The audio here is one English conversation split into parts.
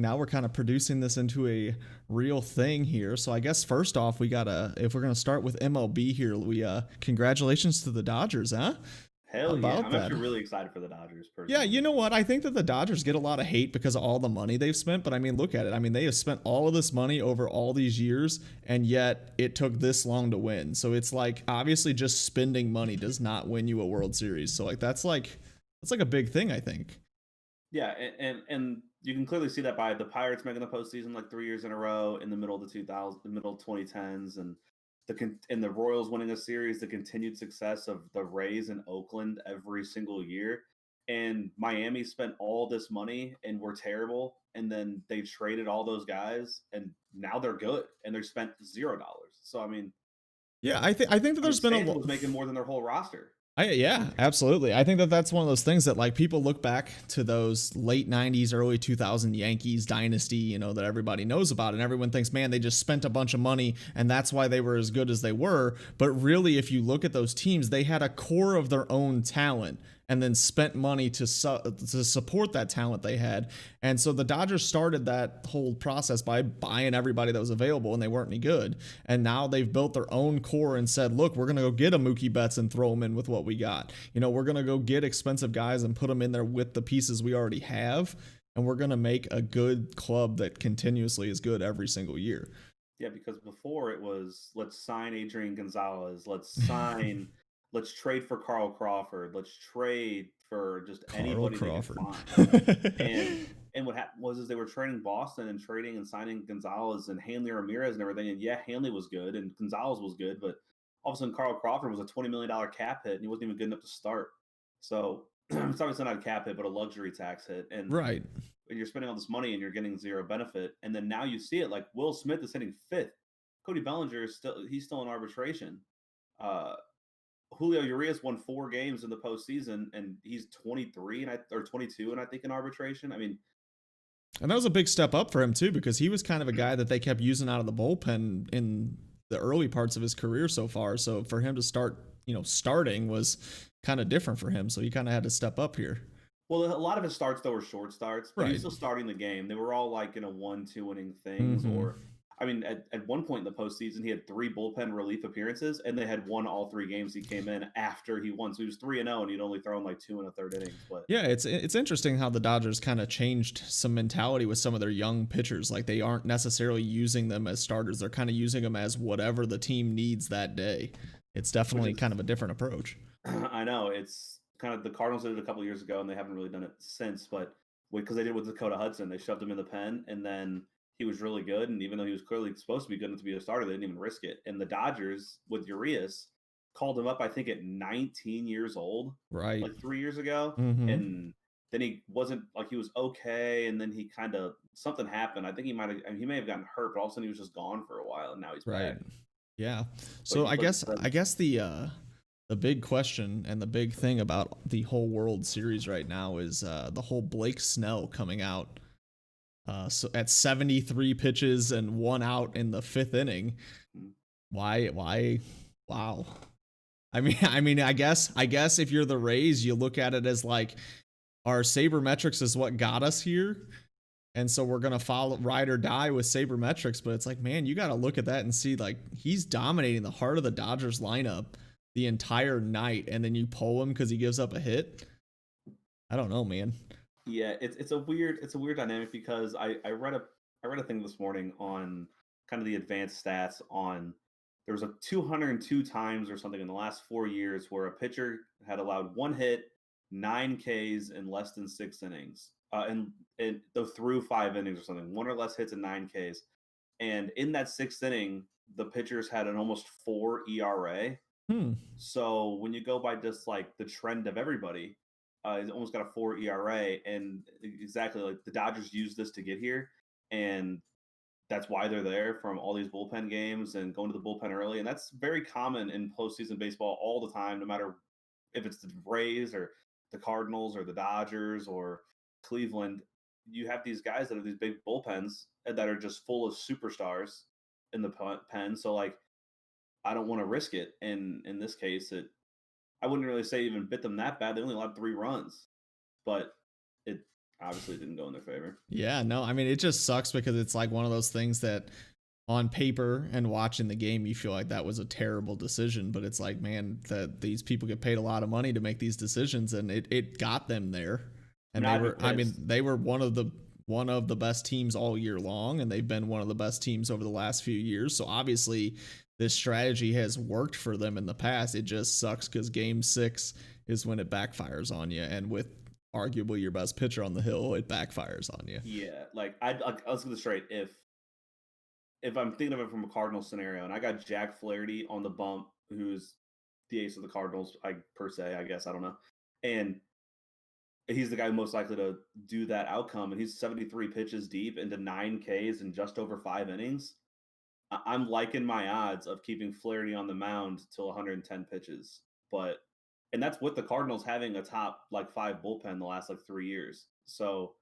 now we're kind of producing this into a real thing here. So I guess first off, we gotta, if we're gonna start with MLB here, we congratulations to the Dodgers, huh? How Hell yeah. about I'm that? actually really excited for the Dodgers Yeah, you personally. know what? I think that the Dodgers get a lot of hate because of all the money they've spent, but I mean, look at it. I mean, they have spent all of this money over all these years, and yet it took this long to win. So it's like obviously just spending money does not win you a World Series. So like that's like a big thing, I think. Yeah, and you can clearly see that by the Pirates making the postseason like 3 years in a row in the middle of the 2000, the middle of 2010s, and and the Royals winning a series, the continued success of the Rays in Oakland every single year, and Miami spent all this money and were terrible, and then they traded all those guys, and now they're good, and they spent $0. So Yeah, I think that there's been a Stanton lot. was making more than their whole roster. Yeah, absolutely. I think that that's one of those things that like people look back to those late 90s, early 2000 Yankees dynasty, that everybody knows about and everyone thinks, "Man, they just spent a bunch of money and that's why they were as good as they were." But really if you look at those teams, they had a core of their own talent and then spent money to support that talent they had. And so the Dodgers started that whole process by buying everybody that was available and they weren't any good. And now they've built their own core and said, look, we're going to go get a Mookie Betts and throw them in with what we got. We're going to go get expensive guys and put them in there with the pieces we already have. And we're going to make a good club that continuously is good every single year. Yeah, because before it was let's sign Adrian Gonzalez, let's trade for Carl Crawford, let's trade for just Carl anybody they could Crawford. find. And what happened was is they were trading Boston and trading and signing Gonzalez and Hanley Ramirez and everything. And yeah, Hanley was good and Gonzalez was good, but all of a sudden Carl Crawford was a $20 million cap hit and he wasn't even good enough to start. So it's obviously not a cap hit, but a luxury tax hit. And Right. you're spending all this money and you're getting zero benefit. And then now you see it like Will Smith is hitting fifth. Cody Bellinger is still in arbitration. Uh, Julio Urias won 4 games in the postseason, and he's 23 or 22, and I think in arbitration. And that was a big step up for him too, because he was kind of a guy that they kept using out of the bullpen in the early parts of his career so far. So for him to start, starting was kind of different for him. So he kind of had to step up here. Well, a lot of his starts though were short starts, but he was Right. still starting the game. They were all like in a 1-2 inning things, Mm-hmm. or at one point in the postseason, he had 3 bullpen relief appearances, and they had won all 3 games he came in after he won. So he was 3-0, and he'd only thrown like 2 1/3 innings. But Yeah, it's interesting how the Dodgers kind of changed some mentality with some of their young pitchers. Like they aren't necessarily using them as starters; they're kind of using them as whatever the team needs that day. It's which definitely is, kind of a different approach. I know it's kind of the Cardinals did it a couple years ago, and they haven't really done it since. But because they did it with Dakota Hudson, they shoved him in the pen, and then he was really good. And even though he was clearly supposed to be good enough to be a starter, they didn't even risk it. And the Dodgers with Urias called him up, I think, at 19 years old, Right. like 3 years ago, Mm-hmm. and then he wasn't like he was okay, and then he kind of something happened. I think he may have gotten hurt, but all of a sudden he was just gone for a while, and now he's Right. back. Yeah. But So he I but guess but I guess the big question and the big thing about the whole World Series right now is the whole Blake Snell coming out so at 73 pitches and 1 out in the fifth inning. mm, Why? Wow. I guess if you're the Rays, you look at it as like our sabermetrics is what got us here. And so we're gonna follow ride or die with sabermetrics, but it's like, man, you gotta look at that and see like he's dominating the heart of the Dodgers lineup the entire night, and then you pull him because he gives up a hit. I don't know, man. yeah, it's a weird dynamic because I read a thing this morning on kind of the advanced stats on there was a 202 times or something in the last 4 years where a pitcher had allowed 1 hit, 9 Ks in less than 6 innings, and though through 5 innings or something, one or less hits and 9 Ks, and in that sixth inning, the pitchers had an almost 4 ERA. Hmm. So when you go by just like the trend of everybody, he's almost got a 4 ERA, and exactly like the Dodgers used this to get here, and that's why they're there from all these bullpen games and going to the bullpen early, and that's very common in postseason baseball all the time, no matter if it's the Rays or the Cardinals or the Dodgers or Cleveland. You have these guys that have these big bullpens that are just full of superstars in the pen. So like, I don't want to risk it. And in this case, I wouldn't really say even bit them that bad. They only allowed 3 runs, but it obviously didn't go in their favor. Yeah, no, I mean, it just sucks because it's like one of those things that on paper and watching the game, you feel like that was a terrible decision. But it's like, man, that these people get paid a lot of money to make these decisions, and it got them there. And they were one of the best teams all year long, and they've been one of the best teams over the last few years. So obviously, this strategy has worked for them in the past. It just sucks because Game 6 is when it backfires on you, and with arguably your best pitcher on the hill, it backfires on you. Yeah, like let's get this straight. If I'm thinking of it from a Cardinals scenario, and I got Jack Flaherty on the bump, who's the ace of the Cardinals, per se, I guess, I don't know, and he's the guy most likely to do that outcome, and he's 73 pitches deep into 9 Ks in just over 5 innings. I'm liking my odds of keeping Flaherty on the mound till 110 pitches, and that's with the Cardinals having a top like 5 bullpen the last like 3 years. So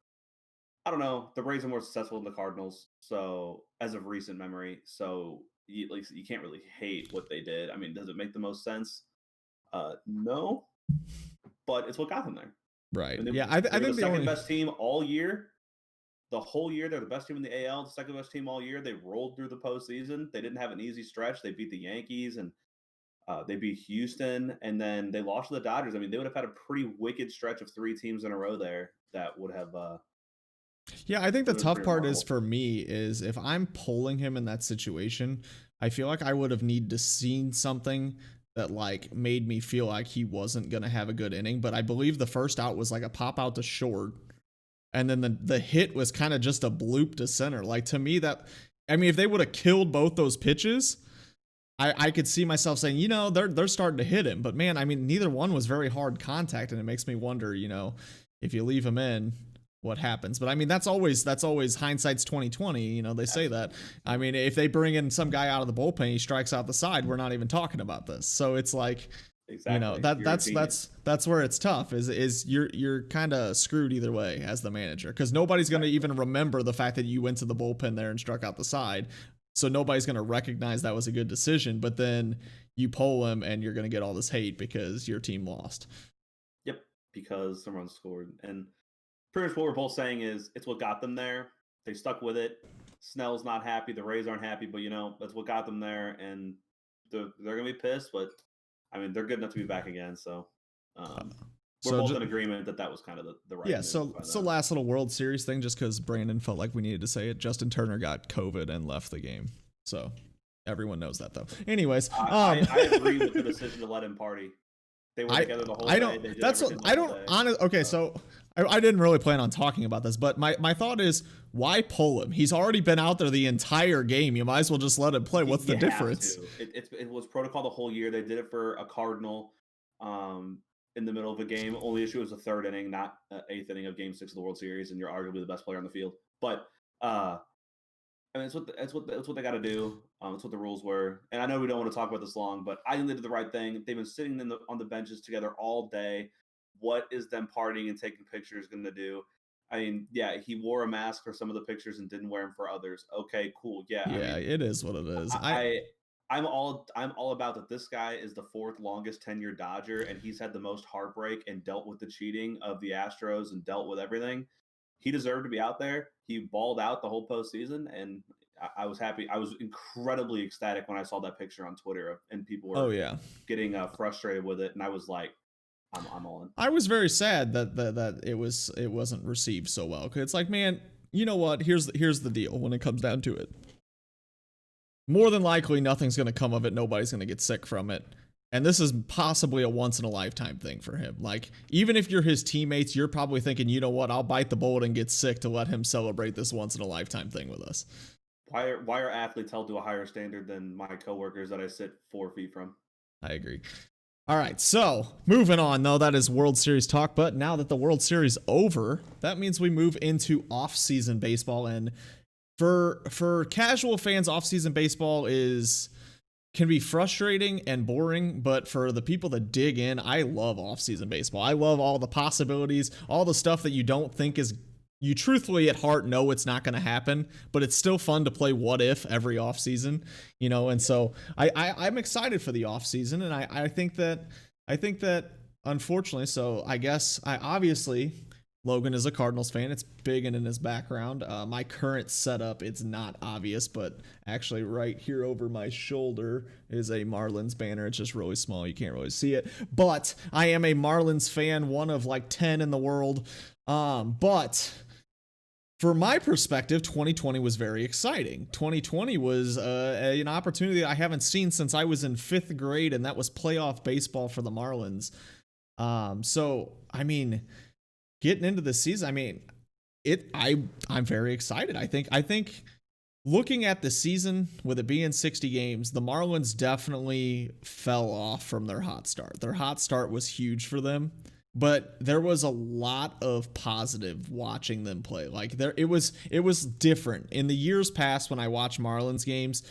I don't know. The Braves are more successful than the Cardinals, so as of recent memory. So you can't really hate what they did. I mean, does it make the most sense? No, but it's what got them there. Right. They, yeah, I think the second best team all year. The whole year, they're the best team in the AL, the second best team all year. They rolled through the postseason. They didn't have an easy stretch. They beat the Yankees and they beat Houston, and then they lost to the Dodgers. I mean, they would have had a pretty wicked stretch of 3 teams in a row there that would have. Yeah, I think the tough part is for me is if I'm pulling him in that situation, I feel like I would have needed to seen something that like made me feel like he wasn't gonna have a good inning. But I believe the first out was like a pop out to short, and then the hit was kind of just a bloop to center. Like to me, if they would have killed both those pitches, I could see myself saying, they're starting to hit him. But man, I mean, neither one was very hard contact, and it makes me wonder, if you leave him in, what happens. But I mean, that's always hindsight's 2020. They say that. I mean, if they bring in some guy out of the bullpen, he strikes out the side, we're not even talking about this. So it's like, exactly. That's where it's tough. Is you're kind of screwed either way as the manager, because nobody's going to even remember the fact that you went to the bullpen there and struck out the side. So nobody's going to recognize that was a good decision. But then you poll him and you're going to get all this hate because your team lost. Yep, because someone scored. And pretty much what we're both saying is it's what got them there. They stuck with it. Snell's not happy. The Rays aren't happy, but that's what got them there. And they're going to be pissed, but I mean, they're good enough to be back again. So we're both in agreement that was kind of the right. Yeah. So last little World Series thing, just because Brandon felt like we needed to say it. Justin Turner got COVID and left the game. So everyone knows that, though. Anyways, I agree with the decision to let him party. They were together the whole day. Okay, so I didn't really plan on talking about this, but my thought is, why pull him? He's already been out there the entire game. You might as well just let him play. What's the difference? It was protocol the whole year. They did it for a Cardinal in the middle of a game. Only issue was the 3rd inning, not 8th inning of Game 6 of the World Series, and you're arguably the best player on the field. But I mean, it's what they got to do. It's what the rules were. And I know we don't want to talk about this long, but I think they did the right thing. They've been sitting on the benches together all day. What is them partying and taking pictures going to do? I mean, yeah, he wore a mask for some of the pictures and didn't wear them for others. Okay, cool. Yeah, yeah, I mean, it is what it is. I'm all about that. This guy is the 4th longest tenured Dodger, and he's had the most heartbreak and dealt with the cheating of the Astros and dealt with everything. He deserved to be out there. He balled out the whole postseason, and I was happy. I was incredibly ecstatic when I saw that picture on Twitter, and people were getting frustrated with it, and I was like, I'm all in. I was very sad that it wasn't received so well, because it's like, man, you know what? Here's the deal. When it comes down to it, more than likely nothing's going to come of it. Nobody's going to get sick from it. And this is possibly a once-in-a-lifetime thing for him. Like, even if you're his teammates, you're probably thinking, you know what, I'll bite the bullet and get sick to let him celebrate this once-in-a-lifetime thing with us. Why are athletes held to a higher standard than my coworkers that I sit 4 feet from? I agree. All right, so moving on, though, that is World Series talk. But now that the World Series over, that means we move into off-season baseball. And for casual fans, off-season baseball can be frustrating and boring, but for the people that dig in, I love off-season baseball. I love all the possibilities, all the stuff that you don't think you truthfully at heart know it's not going to happen, but it's still fun to play what if every off-season, and so I'm excited for the off-season, and I think that unfortunately, so I guess obviously Logan is a Cardinals fan. It's big and in his background. My current setup, it's not obvious, but actually right here over my shoulder is a Marlins banner. It's just really small. You can't really see it. But I am a Marlins fan, one of like 10 in the world. But for my perspective, 2020 was very exciting. 2020 was an opportunity I haven't seen since I was in 5th grade, and that was playoff baseball for the Marlins. So, I mean, getting into the season, I mean, I'm very excited. I think looking at the season with it being 60 games, the Marlins definitely fell off from their hot start. Their hot start was huge for them, but there was a lot of positive watching them play. Like it was different. In the years past when I watched Marlins games,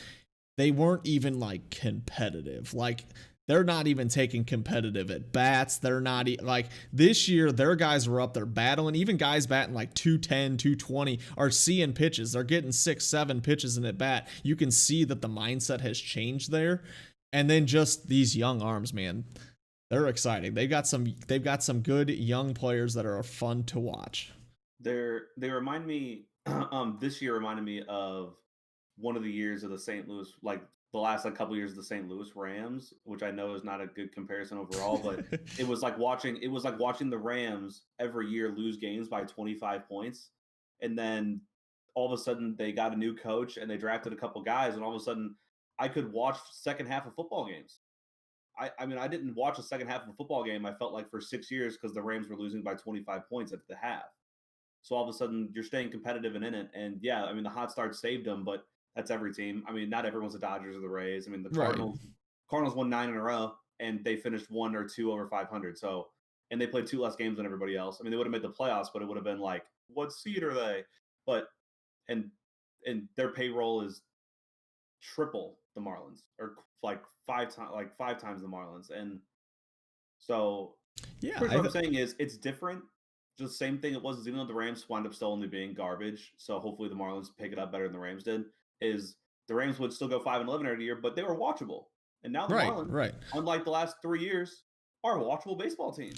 they weren't even like competitive. Like they're not even taking competitive at bats. They're not like this year, their guys were up there battling. Even guys batting like 210, 220 are seeing pitches. They're getting 6-7 pitches in at bat. You can see that the mindset has changed there. And then just these young arms, man, they're exciting. They've got some good young players that are fun to watch. They remind me this year reminded me of one of the years of the St. Louis, like the last like couple years of the St. Louis Rams, which I know is not a good comparison overall, but it was like watching the Rams every year lose games by 25 points, and then all of a sudden they got a new coach and they drafted a couple guys, and all of a sudden I could watch second half of football games. I mean, I didn't watch a second half of a football game, I felt like, for 6 years because the Rams were losing by 25 points at the half. So all of a sudden you're staying competitive and in it. And yeah, I mean, the hot start saved them, but that's every team. I mean, not everyone's the Dodgers or the Rays. I mean, the Right. Cardinals won 9 in a row and they finished 1 or 2 over 500. So, and they played 2 less games than everybody else. I mean, they would have made the playoffs, but it would have been like, what seed are they? But, and their payroll is triple the Marlins, or like 5 times the Marlins. And so, Yeah, what I'm saying is it's different. Just the same thing it was, even though the Rams wound up still only being garbage. So hopefully the Marlins pick it up better than the Rams did. Is the Rams would still go 5-11 every year, but they were watchable. And now the Marlins, unlike the last 3 years, are a watchable baseball team.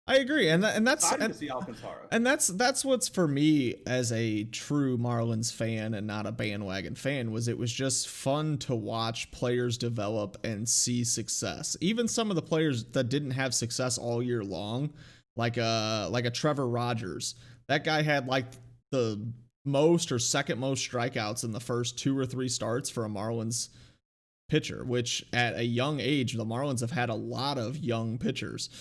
I agree, and that's to see Alcantara. And that's what's for me as a true Marlins fan and not a bandwagon fan, was it was just fun to watch players develop and see success. Even some of the players that didn't have success all year long, like a Trevor Rogers. That guy had like the most or second most strikeouts in the first 2 or 3 starts for a Marlins pitcher, which at a young age, the Marlins have had a lot of young pitchers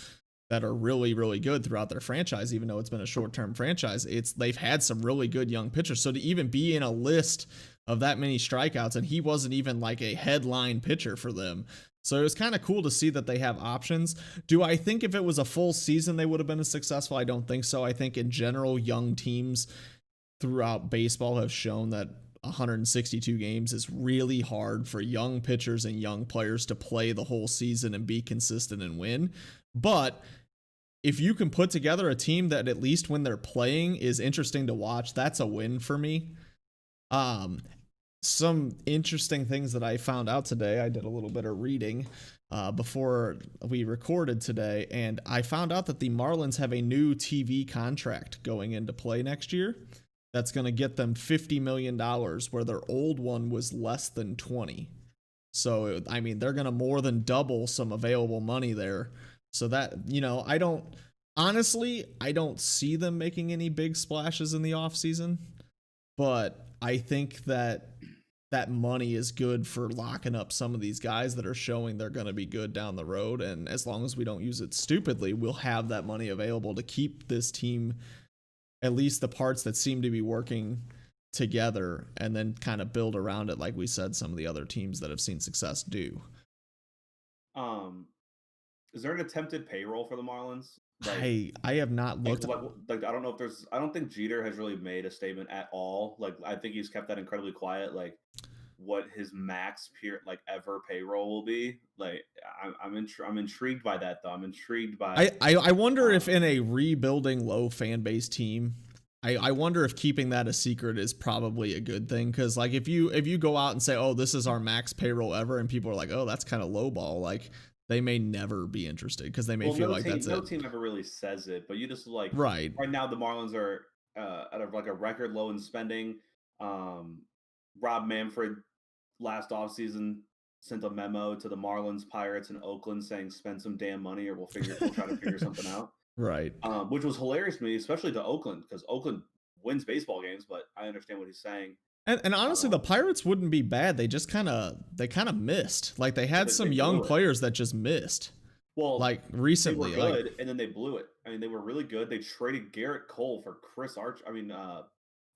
that are really, really good throughout their franchise. Even though it's been a short-term franchise, they've had some really good young pitchers. So to even be in a list of that many strikeouts, and he wasn't even like a headline pitcher for them. So it was kind of cool to see that they have options. Do I think if it was a full season they would have been as successful? I don't think so. I think in general, young teams throughout baseball have shown that 162 games is really hard for young pitchers and young players to play the whole season and be consistent and win. But if you can put together a team that at least when they're playing is interesting to watch, that's a win for me. Some interesting things that I found out today. I did a little bit of reading before we recorded today, and I found out that the Marlins have a new TV contract going into play next year that's going to get them $50 million, where their old one was less than 20. So, I mean, they're going to more than double some available money there. So that, I don't see them making any big splashes in the offseason, but I think that money is good for locking up some of these guys that are showing they're going to be good down the road. And as long as we don't use it stupidly, we'll have that money available to keep this team, at least the parts that seem to be working together, and then kind of build around it like we said some of the other teams that have seen success do. Is there an attempted payroll for the Marlins? Like, I have not looked. Like I don't know if there's. I don't think Jeter has really made a statement at all. Like I think he's kept that incredibly quiet. Like what his max ever payroll will be. Like I'm intrigued by that though. I'm intrigued by. I wonder if in a rebuilding low fan base team, I wonder if keeping that a secret is probably a good thing, because like if you go out and say, oh, this is our max payroll ever, and people are like, oh, that's kind of lowball, like they may never be interested because they may Well, feel like that's no it. team ever really says it, but you just like Right. right now the Marlins are at like a record low in spending. Um, Rob Manfred last offseason sent a memo to the Marlins, Pirates, and Oakland saying spend some damn money or we'll try to figure something out. Right. Which was hilarious to me, especially to Oakland because Oakland wins baseball games, but I understand what he's saying. And honestly, the Um, Pirates wouldn't be bad. They kind of missed. Like they had some they young blew it. players that just missed. Well, Like they were recently, like good, and then they blew it. I mean, they were really good. They traded Garrett Cole for Chris Arch. I mean,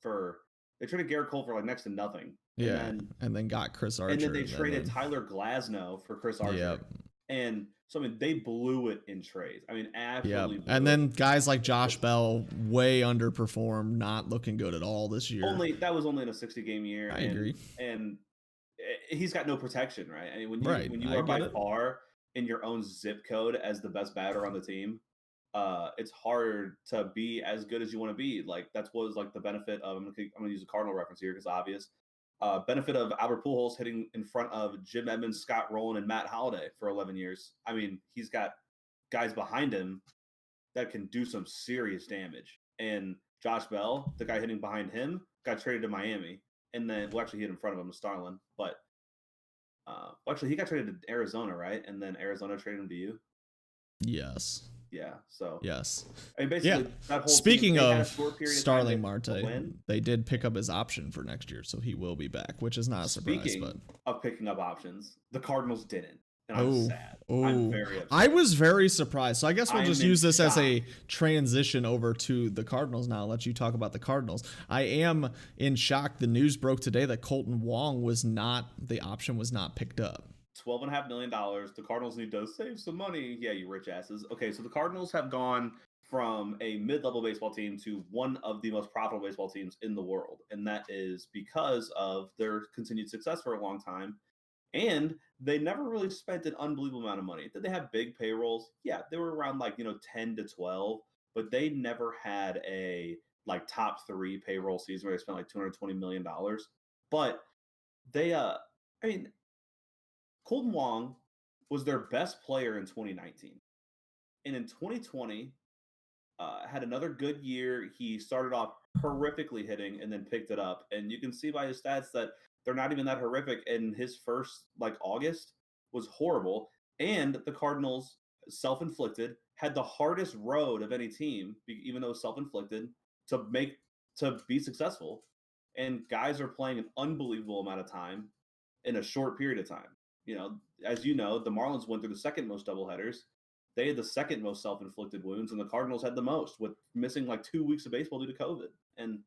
for they traded Garrett Cole for like next to nothing, yeah, and then got Chris and then Archer, they and traded then Tyler Glasnow for Chris yep, Archer, and so I mean, they blew it in trades. I mean, yep. absolutely And blew it. then guys like Josh Bell way underperformed, not looking good at all this year. That was only in a 60-game year. I agree. And he's got no protection, right? I mean, Right, when you I are by get it. far in your own zip code as the best batter on the team, it's hard to be as good as you want to be. Like that's what was like the benefit of I'm gonna use a Cardinal reference here because obvious. Benefit of Albert Pujols hitting in front of Jim Edmonds, Scott Rowland, and Matt Holliday for 11 years. I mean, he's got guys behind him that can do some serious damage. And Josh Bell, the guy hitting behind him, got traded to Miami, and then well, actually, he hit in front of him to Starlin, but actually, he got traded to Arizona, right? And then Arizona traded him to you. Yes. Yeah. So yes. I mean, basically, Yeah. that whole Speaking team, of Starling Marte, Marte, they did pick up his option for next year, so he will be back, which is not a surprise. But of picking up options, the Cardinals didn't, and I'm sad. Oh, I'm very upset. I was very surprised. So I guess we'll just use this shock. as a transition over to the Cardinals now. I'll let you talk about the Cardinals. I am in shock. The news broke today that Colton Wong the option was not picked up. $12.5 million. The Cardinals need to save some money. Yeah, you rich asses. Okay, so the Cardinals have gone from a mid-level baseball team to one of the most profitable baseball teams in the world, and that is because of their continued success for a long time. And they never really spent an unbelievable amount of money. Did they have big payrolls? Yeah, they were around 10 to 12, but they never had a top 3 payroll season where they spent $220 million. But they I mean, Colton Wong was their best player in 2019. And in 2020, had another good year. He started off horrifically hitting and then picked it up. And you can see by his stats that they're not even that horrific. And his first August was horrible. And the Cardinals, self-inflicted, had the hardest road of any team, even though it was self-inflicted, to be successful. And guys are playing an unbelievable amount of time in a short period of time. As you know, the Marlins went through the second most doubleheaders. They had the second most self-inflicted wounds, and the Cardinals had the most, with missing 2 weeks of baseball due to COVID. And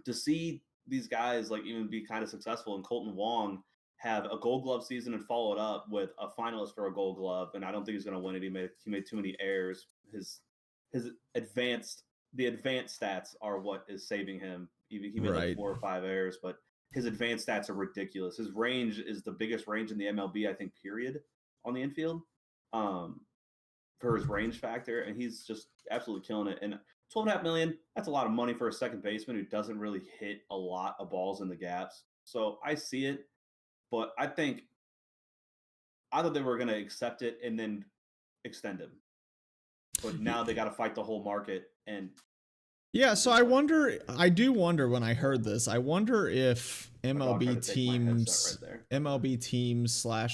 to see these guys even be kind of successful, and Colton Wong have a Gold Glove season and follow it up with a finalist for a Gold Glove, and I don't think he's going to win it. He made too many errors. The advanced stats are what is saving him. He made 4 or 5 errors, but his advanced stats are ridiculous. His range is the biggest range in the MLB, I think, period, on the infield, for his range factor, and he's just absolutely killing it. And $12.5 million, that's a lot of money for a second baseman who doesn't really hit a lot of balls in the gaps. So I see it, but I thought they were going to accept it and then extend him. But now they got to fight the whole market. And yeah, so I do wonder when I heard this, I wonder if MLB teams, /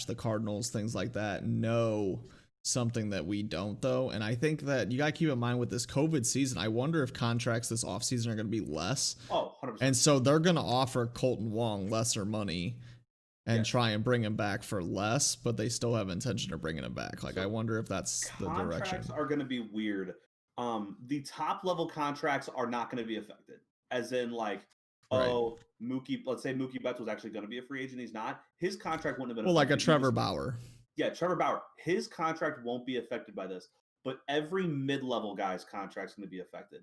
the Cardinals, things like that, know something that we don't, though. And I think that you got to keep in mind with this COVID season, I wonder if contracts this offseason are going to be less. Oh, 100%. And so they're going to offer Colton Wong lesser money and try and bring him back for less, but they still have intention of bringing him back. I wonder if that's the direction. Contracts are going to be weird. The top level contracts are not going to be affected. As in, Mookie, let's say Mookie Betts was actually going to be a free agent. He's not. His contract wouldn't have been affected. Like a Trevor Bauer. Yeah, Trevor Bauer. His contract won't be affected by this, but every mid-level guy's contract's going to be affected.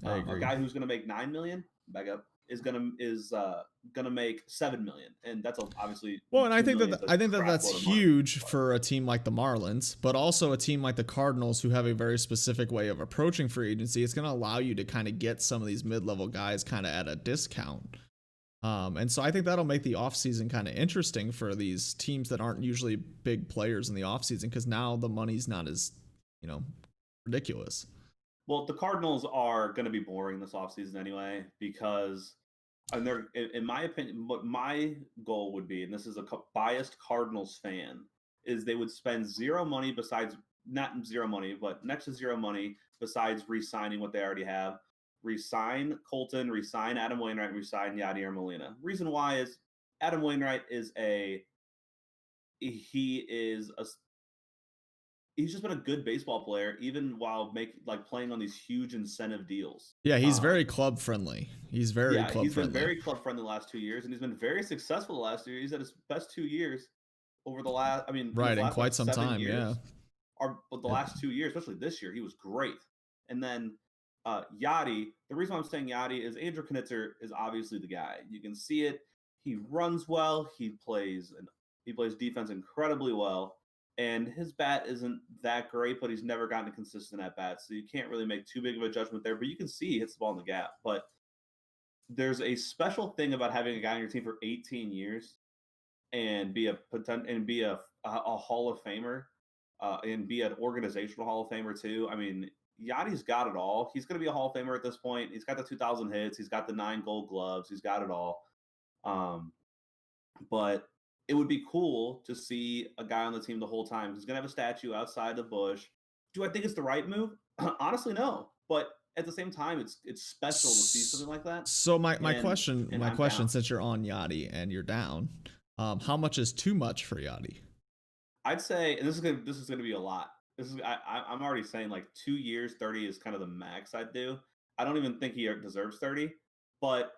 I agree. A guy who's going to make $9 million, back up, is going to make $7 million, and that's obviously well. And I think that's huge for a team like the Marlins, but also a team like the Cardinals, who have a very specific way of approaching free agency. It's going to allow you to kind of get some of these mid-level guys kind of at a discount. And so I think that'll make the offseason kind of interesting for these teams that aren't usually big players in the offseason because now the money's not as, you know, ridiculous. Well, the Cardinals are going to be boring this offseason anyway because, and they're, in my opinion, what my goal would be, and this is a biased Cardinals fan, is they would spend zero money besides, not zero money, but next to zero money besides re signing what they already have. Resign Colton, resign Adam Wainwright, resign Yadier Molina. Reason why is Adam Wainwright is he is a he's just been a good baseball player, even while playing on these huge incentive deals. Yeah, he's very club friendly. He's very Yeah, club he's been friendly. very club friendly the last 2 years, and he's been very successful the last year. He's had his best 2 years over the last. I mean, his Right, in last like quite some 7 time, yeah. years, or but the last 2 years, especially this year, he was great. And then Yachty, the reason why I'm saying Yachty is Andrew Knitzer is obviously the guy. You can see it. He runs well. He plays defense incredibly well. And his bat isn't that great, but he's never gotten a consistent at bat. So you can't really make too big of a judgment there. But you can see he hits the ball in the gap. But there's a special thing about having a guy on your team for 18 years and be a Hall of Famer and be an organizational Hall of Famer too. I mean, Yachty's got it all. He's going to be a Hall of Famer at this point. He's got the 2,000 hits. He's got the 9 Gold Gloves. He's got it all. But it would be cool to see a guy on the team the whole time. He's going to have a statue outside the bush. Do I think it's the right move? Honestly, no. But at the same time, it's special to see something like that. So my I'm question, down. since you're on Yachty and you're down, how much is too much for Yachty? I'd say, and this is gonna be a lot. I'm already saying like 2 years, 30 is kind of the max I'd do. I don't even think he deserves 30, but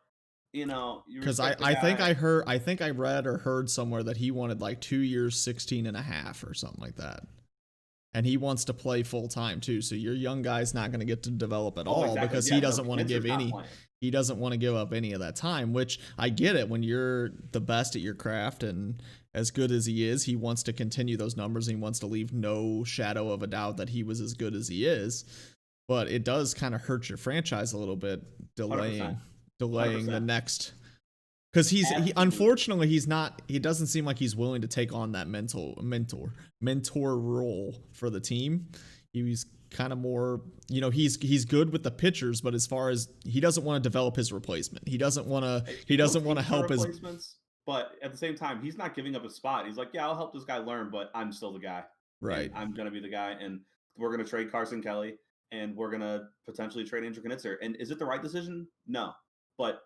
you Because respect the I think guy. I think I read or heard somewhere that he wanted like 2 years, 16 and a half or something like that. And he wants to play full time too. So your young guy's not going to get to develop at Oh, all exactly. because Yeah, no, Knitzer's not playing. he doesn't want to give up any of that time, which I get it. When you're the best at your craft and as good as he is, he wants to continue those numbers and he wants to leave no shadow of a doubt that he was as good as he is. But it does kind of hurt your franchise a little bit, 100%. delaying the 100%. next, because Absolutely. unfortunately he's not, he doesn't seem like he's willing to take on that mentor role for the team. He's kind of more, he's good with the pitchers, but as far as he doesn't want to develop his replacement, he doesn't want to help his replacements. But at the same time, he's not giving up his spot. He's like, yeah, I'll help this guy learn, but I'm still the guy. right. And I'm gonna be the guy, and we're gonna trade Carson Kelly, and we're gonna potentially trade Andrew Knitzer. And is it the right decision? No. But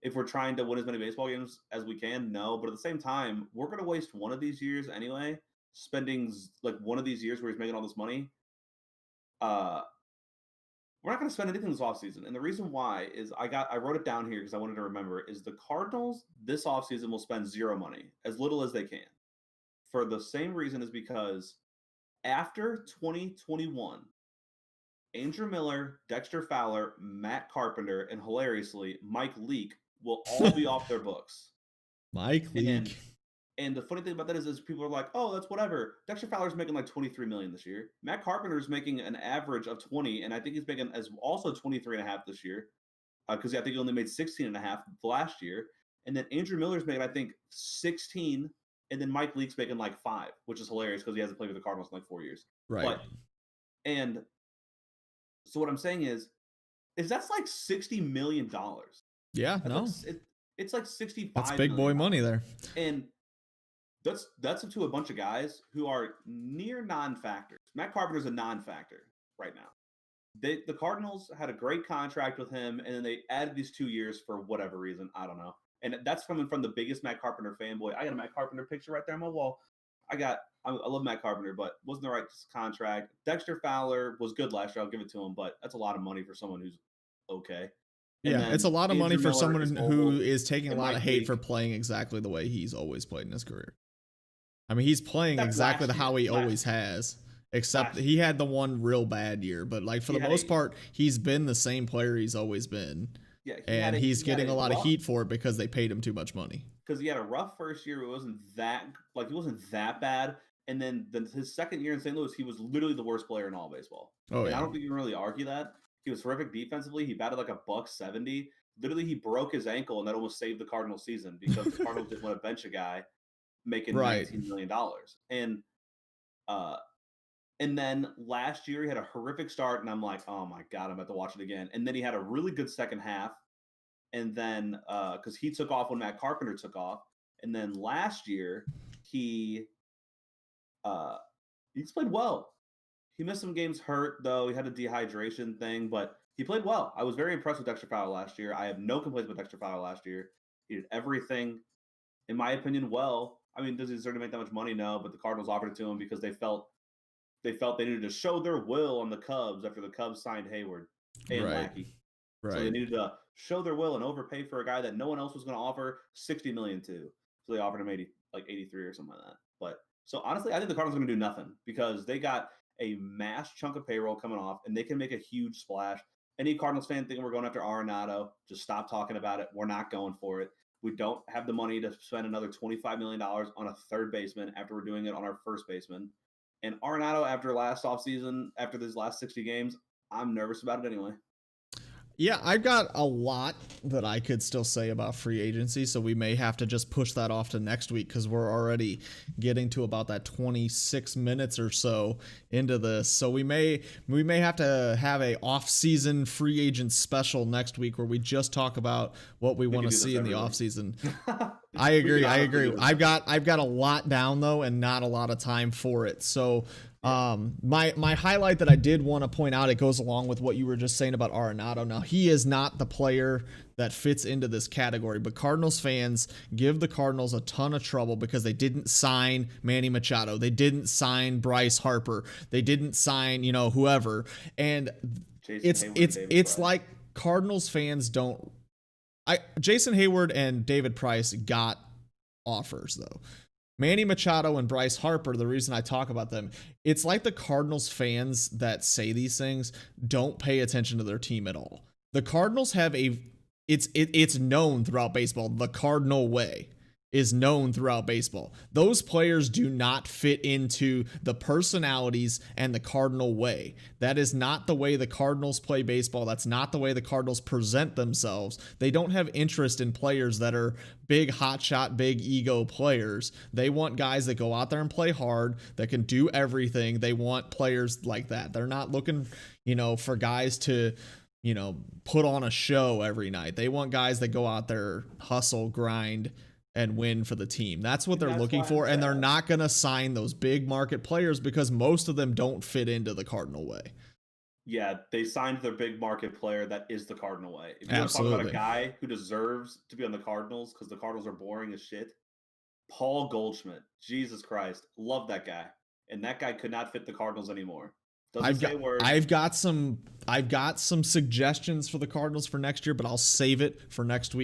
if we're trying to win as many baseball games as we can, no. But at the same time, we're going to waste one of these years anyway, spending like one of these years where he's making all this money. We're not going to spend anything this offseason. And the reason why is I wrote it down here because I wanted to remember is the Cardinals this offseason will spend zero money, as little as they can. For the same reason is because after 2021, Andrew Miller, Dexter Fowler, Matt Carpenter, and hilariously, Mike Leake will all be off their books. Mike Leake. And the funny thing about that is people are like, oh, that's whatever. Dexter Fowler's making like 23 million this year. Matt Carpenter's making an average of 20, and I think he's making as also 23 and a half this year. Because I think he only made 16 and a half last year. And then Andrew Miller's making, I think, 16, and then Mike Leake's making like 5, which is hilarious because he hasn't played with the Cardinals in like 4 years. Right. And so what I'm saying is that's like $60 million. Yeah, It's like 65. That's big boy money there. And that's up to a bunch of guys who are near non-factors. Matt Carpenter's a non-factor right now. The Cardinals had a great contract with him, and then they added these 2 years for whatever reason. I don't know. And that's coming from the biggest Matt Carpenter fanboy. I got a Matt Carpenter picture right there on my wall. I love Matt Carpenter, but wasn't the right contract. Dexter Fowler was good last year. I'll give it to him, but that's a lot of money for someone who's okay. Yeah, it's a lot of money for someone who is taking a lot of hate Leake for playing exactly the way he's always played in his career. I mean, he's playing exactly how he always has, except he had the one real bad year. But like for the most part, he's been the same player he's always been. Yeah, and he's getting a lot of heat for it because they paid him too much money. Because he had a rough first year. It wasn't that bad. And then his second year in St. Louis, he was literally the worst player in all baseball. I don't think you can really argue that. He was terrific defensively. He batted like a $170. literally he broke his ankle, and that almost saved the Cardinals season because the Cardinals didn't want to bench a guy making Right. $19 million. Uh, and then last year he had a horrific start, and I'm like, oh my god, I'm about to watch it again. And then he had a really good second half, and then because he took off when Matt Carpenter took off, and then last year he uh, he's played well. He missed some games hurt though. He had a dehydration thing, but he played well. I was very impressed with Dexter Fowler last year. I have no complaints with Dexter Fowler last year. He did everything, in my opinion, well. I mean, does he deserve to make that much money? No, but the Cardinals offered it to him because they needed to show their will on the Cubs after the Cubs signed Hayward and Right. Lackey. Right. So they needed to show their will and overpay for a guy that no one else was going to offer $60 million to. So they offered him 83 or something like that. But so honestly, I think the Cardinals are going to do nothing because they got a mass chunk of payroll coming off, and they can make a huge splash. Any Cardinals fan thinking we're going after Arenado, just stop talking about it. We're not going for it. We don't have the money to spend another $25 million on a third baseman after we're doing it on our first baseman. And Arenado, after last offseason, after these last 60 games, I'm nervous about it anyway. Yeah, I've got a lot that I could still say about free agency, so we may have to just push that off to next week because we're already getting to about that 26 minutes or so into this. So we may have to have a off-season free agent special next week where we just talk about what we want to see in the off-season. I agree. I've got a lot down though, and not a lot of time for it. So my highlight that I did want to point out, it goes along with what you were just saying about Arenado. Now, he is not the player that fits into this category, but Cardinals fans give the Cardinals a ton of trouble because they didn't sign Manny Machado. They didn't sign Bryce Harper. They didn't sign, whoever. And it's like Cardinals fans don't. Jason Hayward and David Price got offers though. Manny Machado and Bryce Harper, the reason I talk about them, it's like the Cardinals fans that say these things don't pay attention to their team at all. The Cardinals have it's known throughout baseball. The Cardinal way is known throughout baseball. Those players do not fit into the personalities and the Cardinal way. That is not the way the Cardinals play baseball. That's not the way the Cardinals present themselves. They don't have interest in players that are big hotshot, big ego players. They want guys that go out there and play hard, that can do everything. They want players like that. They're not looking, for guys to put on a show every night. They want guys that go out there, hustle, grind, and win for the team. That's what they're looking for, and they're not going to sign those big market players because most of them don't fit into the Cardinal way. Yeah, they signed their big market player that is the Cardinal way. If you want to talk about a guy who deserves to be on the Cardinals because the Cardinals are boring as shit, Paul Goldschmidt. Jesus Christ. Love that guy. And that guy could not fit the Cardinals anymore. I've got some suggestions for the Cardinals for next year, but I'll save it for next week.